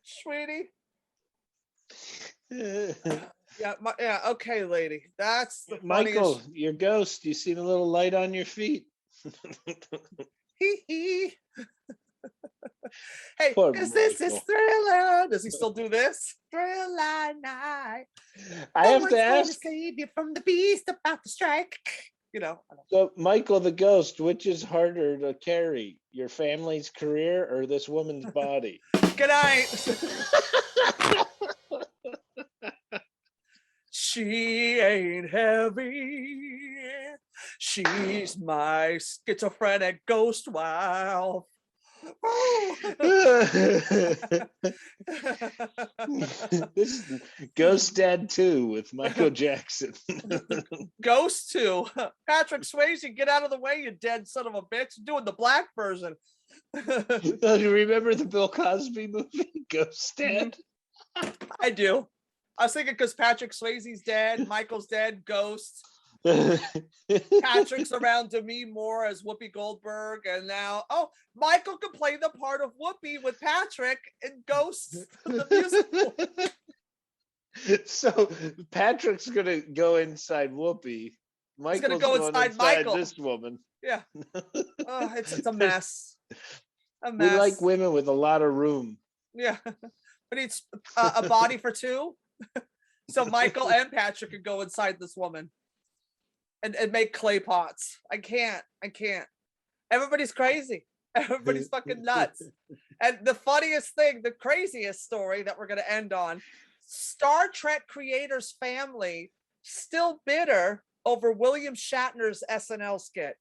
Sweetie. Yeah, okay, lady. That's the
Michael, your ghost. You see the little light on your feet.
Hey, because this is Thriller. Does he still do this? Thriller night.
I have to ask.
To save you from the beast about to strike. You know.
So, Michael the ghost, which is harder to carry, your family's career or this woman's body?
Good night. She ain't heavy. She's my schizophrenic ghost wife.
This is Ghost Dad 2 with Michael Jackson.
Ghost 2. Patrick Swayze, get out of the way, you dead son of a bitch. I'm doing the black version.
Do you remember the Bill Cosby movie, Ghost Dad?
I do. I was thinking because Patrick Swayze's dead, Michael's dead, Ghost. Patrick's around Demi Moore as Whoopi Goldberg, and now Michael could play the part of Whoopi with Patrick in Ghost, the musical.
So Patrick's gonna go inside Whoopi. Michael's gonna go inside Michael. This woman.
Yeah. Oh, it's a mess. A mess.
We like women with a lot of room.
Yeah, but it's a body for two. So Michael and Patrick could go inside this woman. And make clay pots. I can't. Everybody's crazy. Everybody's fucking nuts. And the funniest thing, the craziest story that we're going to end on, Star Trek creators' family still bitter over William Shatner's SNL skit.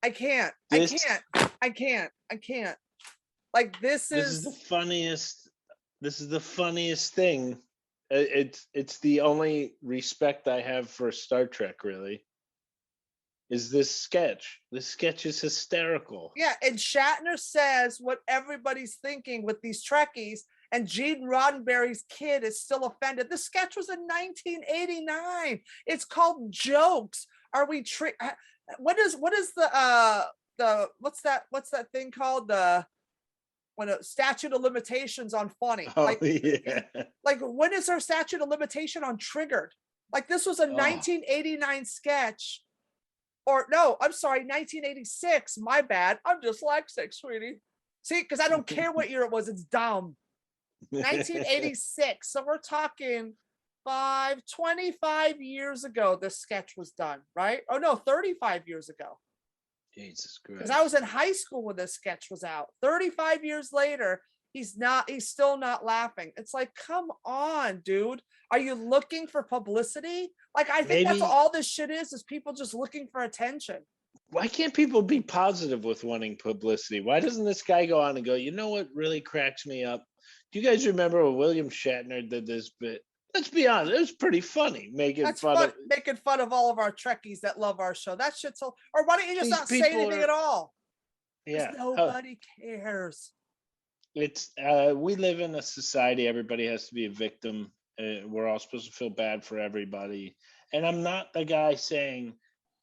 I can't. Like, this is
the funniest. This is the funniest thing. It's the only respect I have for Star Trek, really, is this sketch. This sketch is hysterical.
Yeah, and Shatner says what everybody's thinking with these Trekkies, and Gene Roddenberry's kid is still offended. The sketch was in 1989. It's called Jokes. Are we what is the what's that thing called, when a statute of limitations on funny.
Oh,
like
yeah.
like when is our statute of limitation on triggered? Like this was a 1989 sketch, or no, I'm sorry, 1986. My bad. I'm dyslexic, sweetie. See, because I don't care what year it was. It's dumb. 1986. So we're talking 25 years ago. This sketch was done, right? Oh no, 35 years ago.
Jesus Christ.
Because I was in high school when this sketch was out. 35 years later, he's still not laughing. It's like, come on, dude. Are you looking for publicity? Like, I think that's all this shit is people just looking for attention.
Why can't people be positive with wanting publicity? Why doesn't this guy go on and go, you know what really cracks me up? Do you guys remember when William Shatner did this bit? Let's be honest, it was pretty funny making fun of
all of our Trekkies that love our show. That shit's so. Or why don't you just not say anything at all?
Yeah,
nobody cares.
It's we live in a society. Everybody has to be a victim. We're all supposed to feel bad for everybody. And I'm not the guy saying,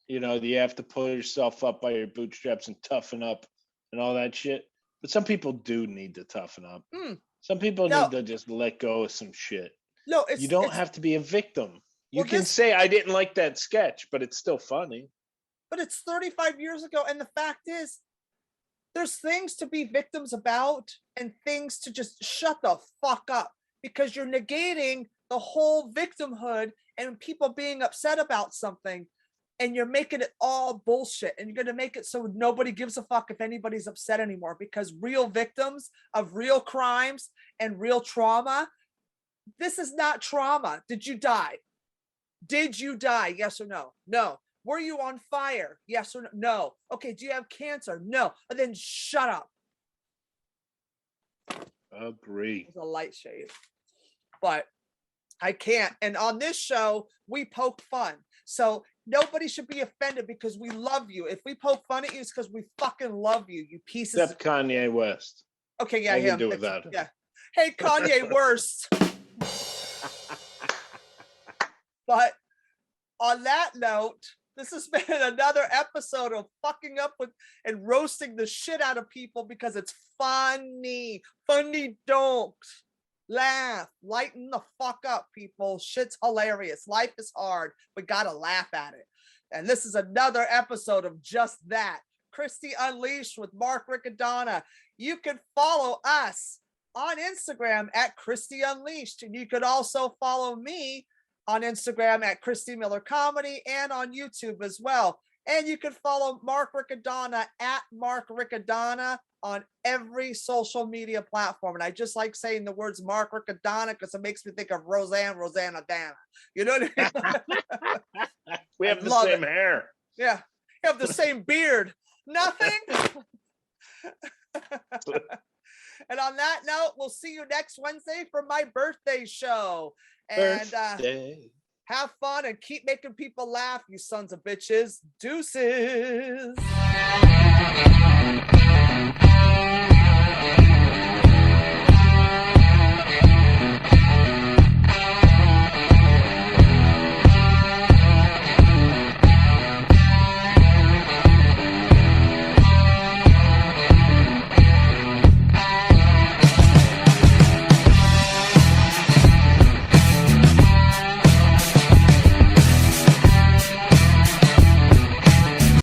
you know, you have to pull yourself up by your bootstraps and toughen up and all that shit. But some people do need to toughen up. Some people need to just let go of some shit.
No,
you don't have to be a victim. You can say, I didn't like that sketch, but it's still funny.
But it's 35 years ago. And the fact is, there's things to be victims about and things to just shut the fuck up, because you're negating the whole victimhood and people being upset about something, and you're making it all bullshit, and you're going to make it so nobody gives a fuck if anybody's upset anymore, because real victims of real crimes and real trauma, this is not trauma. Did you die? Did you die? Yes or no? No. Were you on fire? Yes or no? No. Okay, do you have cancer? No. And then shut up.
Agree.
It's a light shade. But I can't. And on this show, we poke fun. So nobody should be offended because we love you. If we poke fun at you, it's because we fucking love you, you pieces.
Except Kanye West.
Okay, yeah,
I
him.
can do without him.
Yeah. Hey, Kanye worst. But on that note, this has been another episode of fucking up with and roasting the shit out of people because it's funny. Funny, don't laugh. Lighten the fuck up, people. Shit's hilarious. Life is hard. We gotta laugh at it. And this is another episode of just that. Christy Unleashed with Mark Riccadonna. You can follow us on Instagram at Christy Unleashed. And you could also follow me on Instagram at Christy Miller Comedy and on YouTube as well. And you can follow Mark Riccadonna at Mark Riccadonna on every social media platform. And I just like saying the words Mark Riccadonna because it makes me think of Rosanna Dana. You know what I mean?
We have the same hair.
Yeah. You have the same beard. Nothing? And on that note, we'll see you next Wednesday for my birthday show. And have fun and keep making people laugh, you sons of bitches. Deuces.